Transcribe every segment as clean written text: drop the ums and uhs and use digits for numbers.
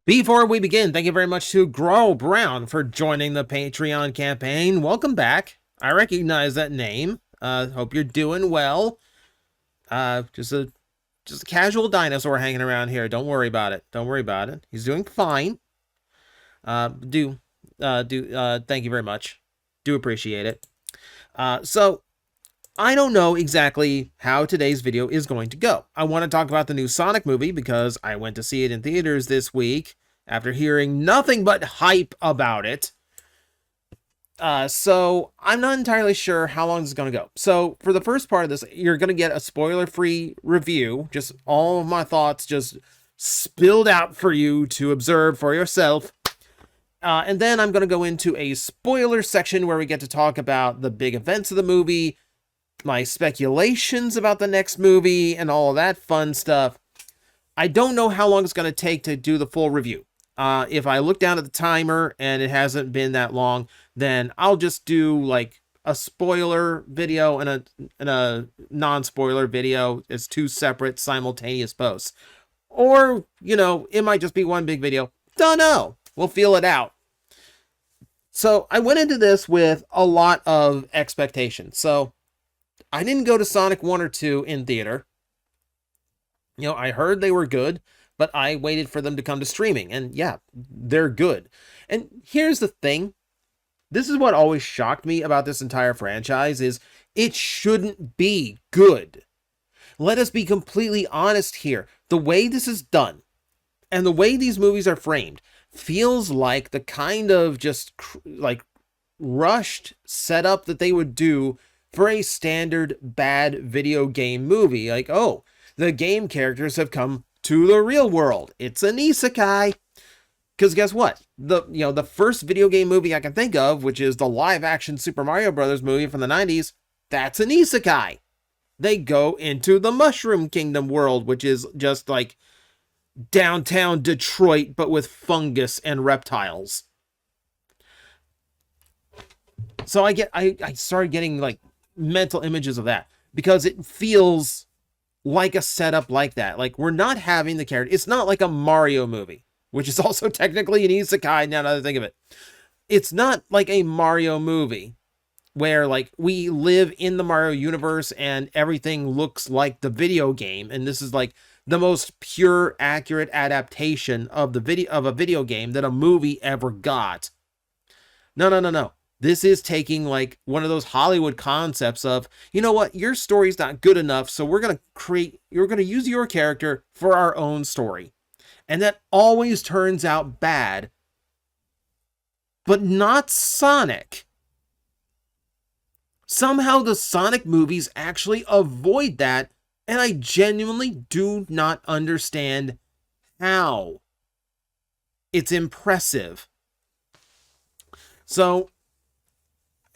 Before we begin, thank you very much to Grow Brown for joining the Patreon campaign. Welcome back. I recognize that name. Hope you're doing well. Just a casual dinosaur hanging around here. Don't worry about it. Don't worry about it. He's doing fine. Thank you very much. Do appreciate it. So I don't know exactly how today's video is going to go. I want to talk about the new Sonic movie because I went to see it in theaters this week after hearing nothing but hype about it. So I'm not entirely sure how long this is going to go. So for the first part of this, you're going to get a spoiler-free review. Just all of my thoughts just spilled out for you to observe for yourself. And then I'm going to go into a spoiler section where we get to talk about the big events of the movie, my speculations about the next movie, and all of that fun stuff. I don't know how long it's going to take to do the full review. If I look down at the timer and it hasn't been that long, then I'll just do like a spoiler video and a non-spoiler video as two separate simultaneous posts. Or, it might just be one big video. Don't know. We'll feel it out. So I went into this with a lot of expectations. So I didn't go to Sonic 1 or 2 in theater. I heard they were good, but I waited for them to come to streaming. And yeah, they're good. And here's the thing. This is what always shocked me about this entire franchise is it shouldn't be good. Let us be completely honest here. The way this is done and the way these movies are framed feels like the kind of just like rushed setup that they would do for a standard bad video game movie. Like, oh, the game characters have come to the real world. It's an isekai. Because guess what? The first video game movie I can think of, which is the live action Super Mario Brothers movie from the 90s, that's an isekai. They go into the Mushroom Kingdom world, which is just like downtown Detroit, but with fungus and reptiles. So I started getting like mental images of that because it feels like a setup like that. Like we're not having the character. It's not like a Mario movie, which is also technically an isekai now that I think of it. It's not like a Mario movie where like we live in the Mario universe and everything looks like the video game. And this is like the most pure, accurate adaptation of a video game that a movie ever got. No. This is taking like one of those Hollywood concepts of, you know what, your story's not good enough, so you're going to use your character for our own story. And that always turns out bad. But not Sonic. Somehow the Sonic movies actually avoid that, and I genuinely do not understand how. It's impressive. So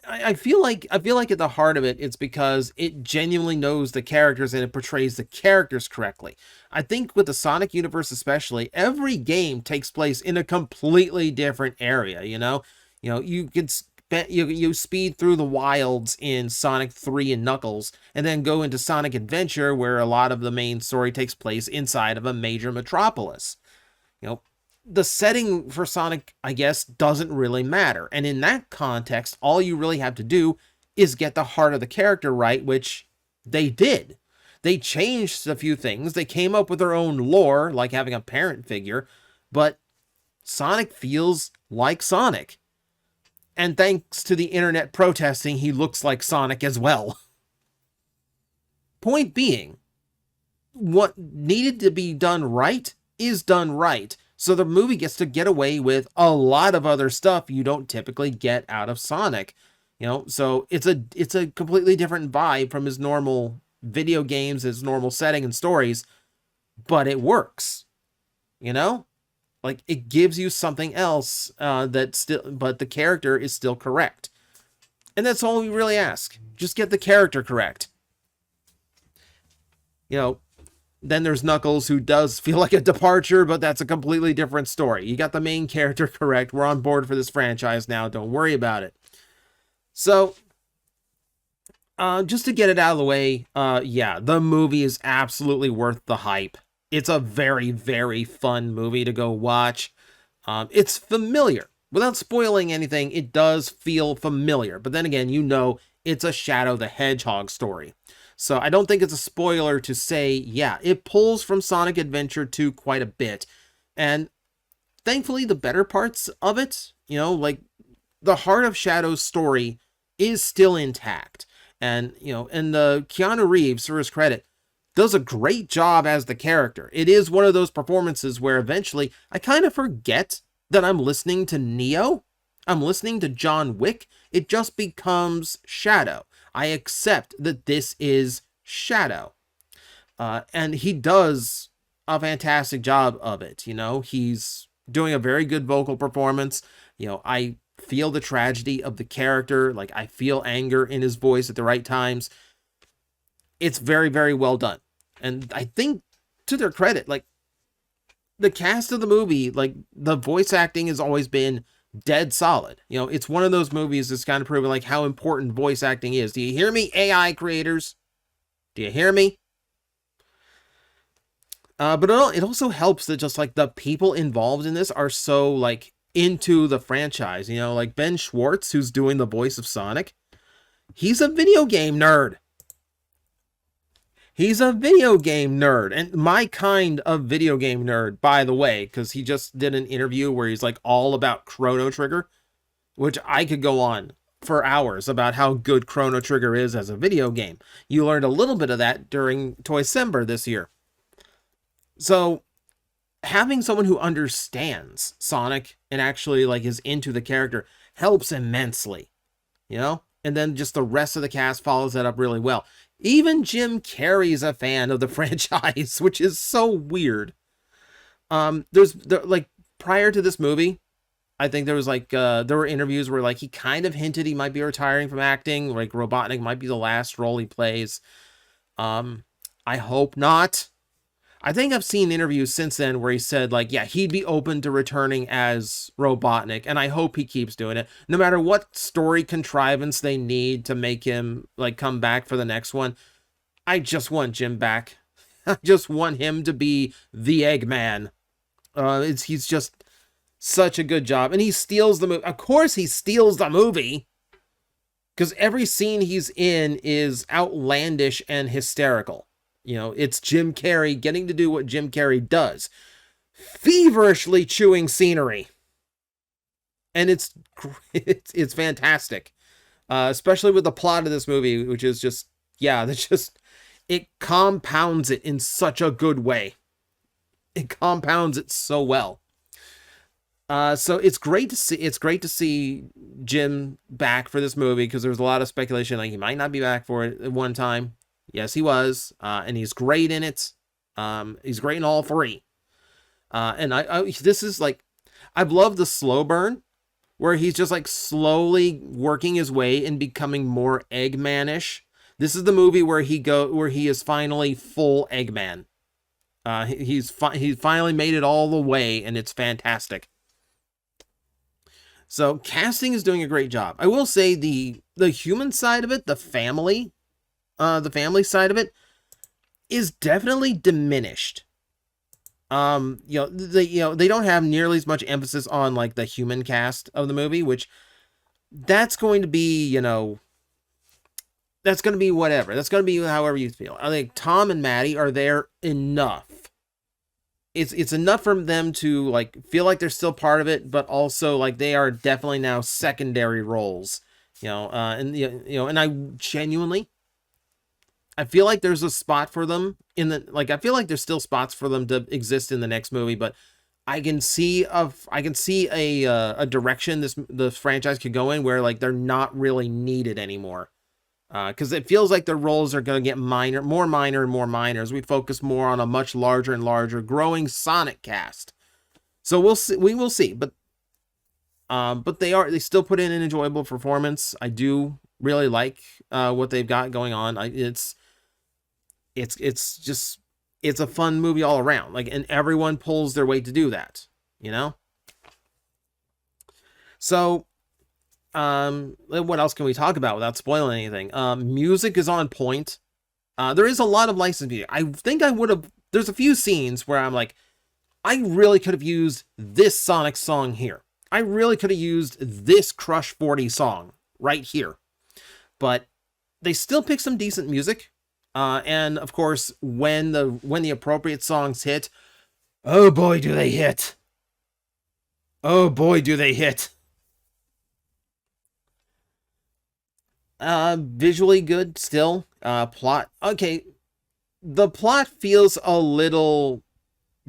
I feel like at the heart of it, it's because it genuinely knows the characters and it portrays the characters correctly. I think with the Sonic universe especially, every game takes place in a completely different area, you can you speed through the wilds in Sonic 3 and Knuckles, and then go into Sonic Adventure, where a lot of the main story takes place inside of a major metropolis. The setting for Sonic, I guess, doesn't really matter. And in that context, all you really have to do is get the heart of the character right, which they did. They changed a few things. They came up with their own lore, like having a parent figure, but Sonic feels like Sonic. And thanks to the internet protesting, he looks like Sonic as well. Point being, what needed to be done right is done right. So the movie gets to get away with a lot of other stuff you don't typically get out of Sonic. So it's a completely different vibe from his normal video games, his normal setting and stories, but it works. Like it gives you something else but the character is still correct. And that's all we really ask. Just get the character correct. Then there's Knuckles, who does feel like a departure, but that's a completely different story. You got the main character correct. We're on board for this franchise now. Don't worry about it. So, just to get it out of the way, yeah, the movie is absolutely worth the hype. It's a very, very fun movie to go watch. It's familiar. Without spoiling anything, it does feel familiar. But then again, it's a Shadow the Hedgehog story. So I don't think it's a spoiler to say, yeah, it pulls from Sonic Adventure 2 quite a bit. And thankfully, the better parts of it, like the heart of Shadow's story is still intact. And, and the Keanu Reeves, for his credit, does a great job as the character. It is one of those performances where eventually I kind of forget that I'm listening to Neo. I'm listening to John Wick. It just becomes Shadow. I accept that this is Shadow. And he does a fantastic job of it. He's doing a very good vocal performance. I feel the tragedy of the character. Like, I feel anger in his voice at the right times. It's very, very well done. And I think, to their credit, like, the cast of the movie, like, the voice acting has always been dead solid. It's one of those movies that's kind of proven, like, how important voice acting is. Do you hear me, AI creators? Do you hear me? But it also helps that just, like, the people involved in this are so, like, into the franchise. Like Ben Schwartz, who's doing the voice of Sonic, he's a video game nerd. He's a video game nerd, and my kind of video game nerd, by the way, because he just did an interview where he's like all about Chrono Trigger, which I could go on for hours about how good Chrono Trigger is as a video game. You learned a little bit of that during Toycember this year. So having someone who understands Sonic and actually like is into the character helps immensely, and then just the rest of the cast follows that up really well. Even Jim Carrey's a fan of the franchise, which is so weird. Like prior to this movie, I think there was like there were interviews where like he kind of hinted he might be retiring from acting, like Robotnik might be the last role he plays. I hope not. I think I've seen interviews since then where he said like, yeah, he'd be open to returning as Robotnik, and I hope he keeps doing it. No matter what story contrivance they need to make him like come back for the next one, I just want Jim back. I just want him to be the Eggman. He's just such a good job, and he steals the movie. Of course he steals the movie, because every scene he's in is outlandish and hysterical. It's Jim Carrey getting to do what Jim Carrey does. Feverishly chewing scenery. And it's fantastic. Especially with the plot of this movie, which is just, it compounds it in such a good way. It compounds it so well. So it's great to see Jim back for this movie, because there was a lot of speculation like he might not be back for it at one time. Yes, he was, and he's great in it. He's great in all three. And this is like, I've loved the slow burn, where he's just like slowly working his way and becoming more Eggman-ish. This is the movie where he is finally full Eggman. He's finally made it all the way, and it's fantastic. So casting is doing a great job. I will say the human side of it, the family side of it is definitely diminished. They don't have nearly as much emphasis on like the human cast of the movie, which that's going to be, that's going to be whatever. That's going to be however you feel. I think Tom and Maddie are there enough. It's enough for them to like feel like they're still part of it, but also like they are definitely now secondary roles, and I genuinely, I feel like there's a spot for them I feel like there's still spots for them to exist in the next movie, but I can see a direction the franchise could go in where like they're not really needed anymore. Because it feels like their roles are going to get more minor as we focus more on a much larger and larger growing Sonic cast. So we will see, but they still put in an enjoyable performance. I do really like what they've got going on. It's a fun movie all around. Like, and everyone pulls their weight to do that, So, what else can we talk about without spoiling anything? Music is on point. There is a lot of licensed music. I think there's a few scenes where I'm like, I really could have used this Sonic song here. I really could have used this Crush 40 song right here. But they still pick some decent music. And of course, when the appropriate songs hit, oh boy, do they hit. Oh boy, do they hit. Visually good still. Plot. Okay. The plot feels a little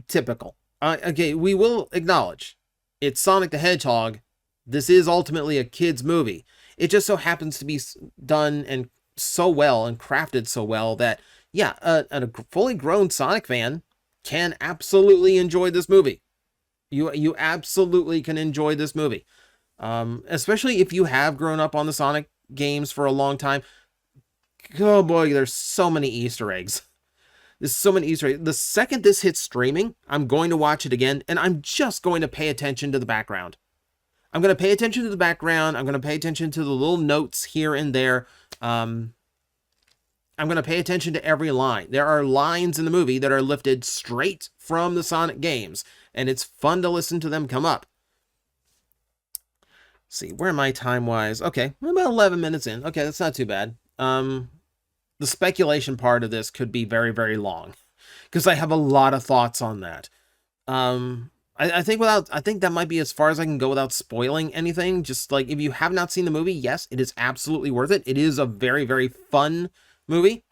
typical. Okay, we will acknowledge it's Sonic the Hedgehog. This is ultimately a kid's movie. It just so happens to be done and so well and crafted so well that, yeah, a fully grown Sonic fan can absolutely enjoy this movie. You absolutely can enjoy this movie. Especially if you have grown up on the Sonic games for a long time. Oh boy, there's so many Easter eggs. There's so many Easter eggs. The second this hits streaming, I'm going to watch it again, and I'm just going to pay attention to the background. I'm going to pay attention to the background. I'm going to pay attention to the little notes here and there. I'm going to pay attention to every line. There are lines in the movie that are lifted straight from the Sonic games, and it's fun to listen to them come up. Let's see, where am I time-wise? Okay, we're about 11 minutes in. Okay, that's not too bad. The speculation part of this could be very, very long, because I have a lot of thoughts on that. I think that might be as far as I can go without spoiling anything. Just like, if you have not seen the movie, yes, it is absolutely worth it. It is a very, very fun movie.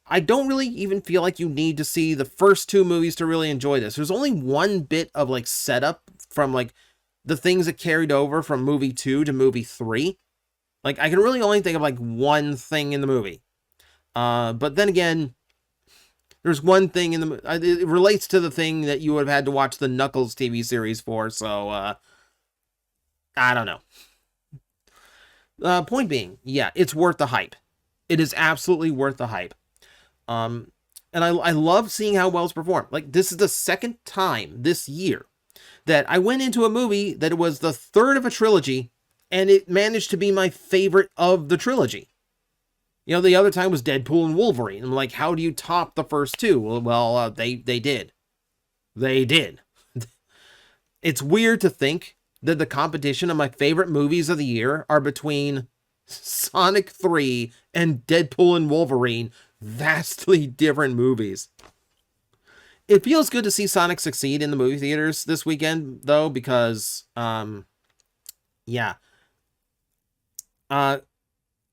I don't really even feel like you need to see the first two movies to really enjoy this. There's only one bit of like setup from like the things that carried over from movie 2 to movie 3. Like, I can really only think of like one thing in the movie. But then again, there's one thing in the it relates to the thing that you would have had to watch the Knuckles TV series for, so I don't know. Point being, yeah, it's worth the hype. It is absolutely worth the hype. And I love seeing how well it's performed. Like, this is the second time this year that I went into a movie that was the third of a trilogy, and it managed to be my favorite of the trilogy. You know, the other time was Deadpool and Wolverine. I'm like, how do you top the first two? Well, they did. They did. It's weird to think that the competition of my favorite movies of the year are between Sonic 3 and Deadpool and Wolverine. Vastly different movies. It feels good to see Sonic succeed in the movie theaters this weekend, though, because, yeah.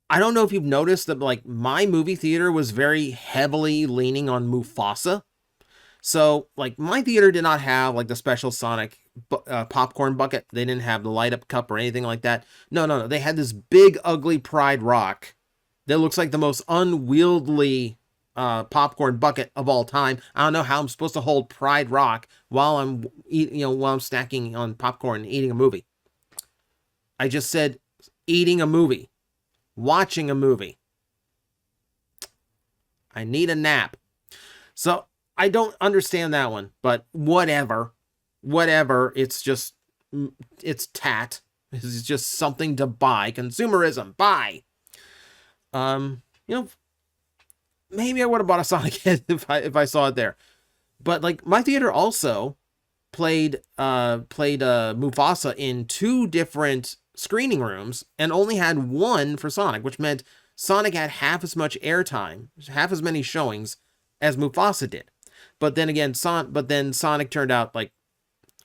I don't know if you've noticed that, like, my movie theater was very heavily leaning on Mufasa. So, like, my theater did not have, like, the special Sonic popcorn bucket. They didn't have the light-up cup or anything like that. No. They had this big, ugly Pride Rock that looks like the most unwieldy popcorn bucket of all time. I don't know how I'm supposed to hold Pride Rock while I'm snacking on popcorn and eating a movie. I just said eating a movie. Watching a movie. I need a nap. So, I don't understand that one, but whatever. Whatever. It's tat. It's just something to buy. Consumerism. Buy. Maybe I would have bought a Sonic head if I saw it there. But, like, my theater also played Mufasa in 2 different screening rooms and only had 1 for Sonic, which meant Sonic had half as much airtime, half as many showings as Mufasa did. But then again, Sonic turned out like,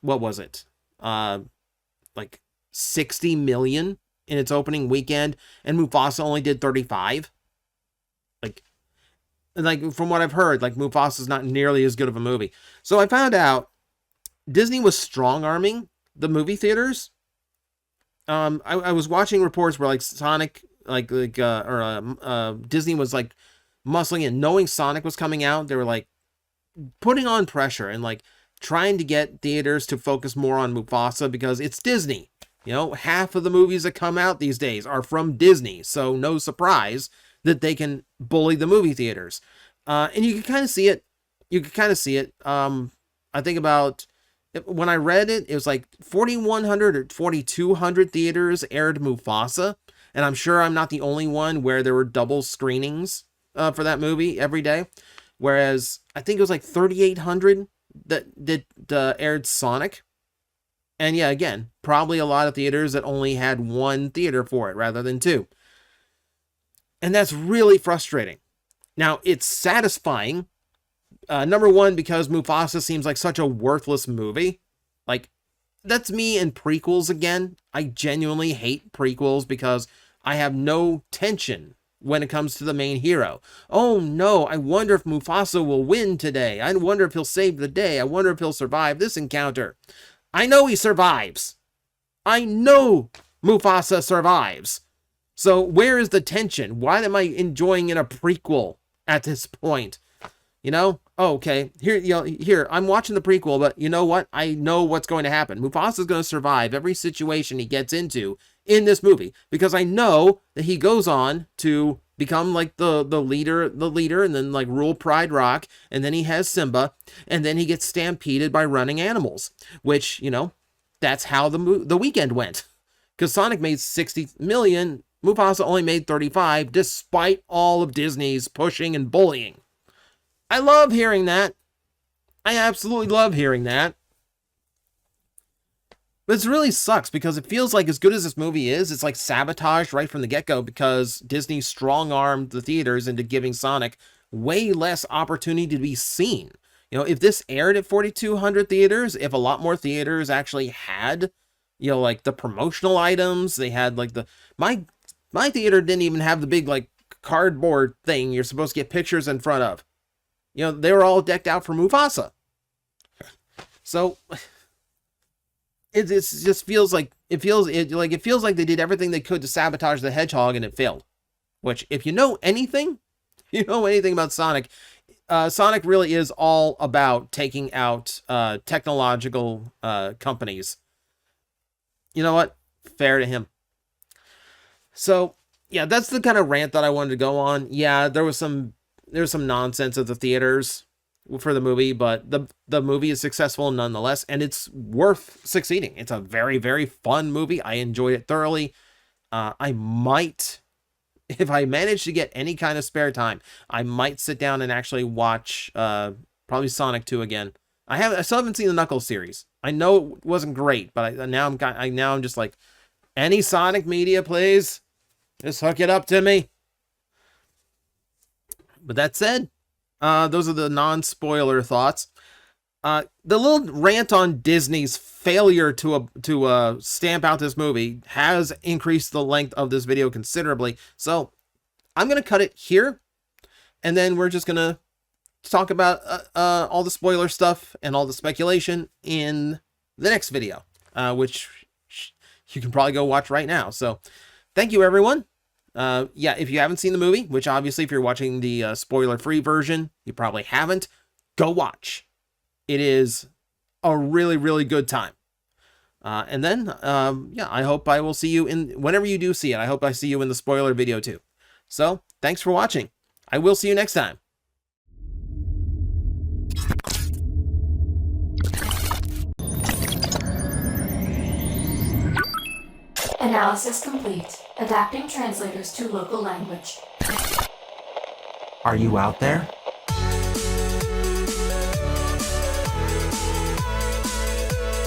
what was it? Like 60 million in its opening weekend, and Mufasa only did 35. Like from what I've heard, like Mufasa's not nearly as good of a movie. So I found out Disney was strong-arming the movie theaters. I was watching reports where like Sonic, Disney was like muscling in, knowing Sonic was coming out. They were like putting on pressure and like trying to get theaters to focus more on Mufasa because it's Disney. You know, half of the movies that come out these days are from Disney, so no surprise that they can bully the movie theaters. And you can kind of see it. I think about, when I read it, it was like 4,100 or 4,200 theaters aired Mufasa. And I'm sure I'm not the only one where there were double screenings for that movie every day. Whereas I think it was like 3,800 that aired Sonic. And yeah, again, probably a lot of theaters that only had one theater for it rather than two. And that's really frustrating. Now, it's satisfying. Number one, because Mufasa seems like such a worthless movie. Like, that's me in prequels again. I genuinely hate prequels because I have no tension when it comes to the main hero. Oh no, I wonder if Mufasa will win today. I wonder if he'll save the day. I wonder if he'll survive this encounter. I know he survives. I know Mufasa survives. So where is the tension? Why am I enjoying in a prequel at this point? You know? Oh, okay. Here, I'm watching the prequel, but you know what? I know what's going to happen. Mufasa's going to survive every situation he gets into in this movie because I know that he goes on to become like the leader, and then like rule Pride Rock, and then he has Simba, and then he gets stampeded by running animals, which, you know, that's how the weekend went. Because Sonic made 60 million, Mufasa only made 35, despite all of Disney's pushing and bullying. I love hearing that. I absolutely love hearing that. But it really sucks because it feels like as good as this movie is, it's like sabotaged right from the get-go because Disney strong-armed the theaters into giving Sonic way less opportunity to be seen. You know, if this aired at 4,200 theaters, if a lot more theaters actually had, you know, like the promotional items, they had like my theater didn't even have the big like cardboard thing you're supposed to get pictures in front of. You know, they were all decked out for Mufasa. So it just feels like it feels like they did everything they could to sabotage the hedgehog and it failed. Which, if you know anything about Sonic, Sonic really is all about taking out technological companies. You know what? Fair to him. So yeah, that's the kind of rant that I wanted to go on. Yeah, there's some nonsense at the theaters for the movie, but the movie is successful nonetheless, and it's worth succeeding. It's a very, very fun movie. I enjoyed it thoroughly. I might, if I manage to get any kind of spare time, I might sit down and actually watch probably Sonic 2 again. I still haven't seen the Knuckles series. I know it wasn't great, but now I'm just like, any Sonic media, please, just hook it up to me. But that said, those are the non-spoiler thoughts. The little rant on Disney's failure to stamp out this movie has increased the length of this video considerably. So I'm going to cut it here, and then we're just going to talk about all the spoiler stuff and all the speculation in the next video, which you can probably go watch right now. So thank you, everyone. Yeah, if you haven't seen the movie, which obviously if you're watching the spoiler-free version, you probably haven't, go watch. It is a really, really good time. And then, yeah, I hope I will see you whenever you do see it, I hope I see you in the spoiler video too. So, thanks for watching. I will see you next time. Analysis complete. Adapting translators to local language. Are you out there?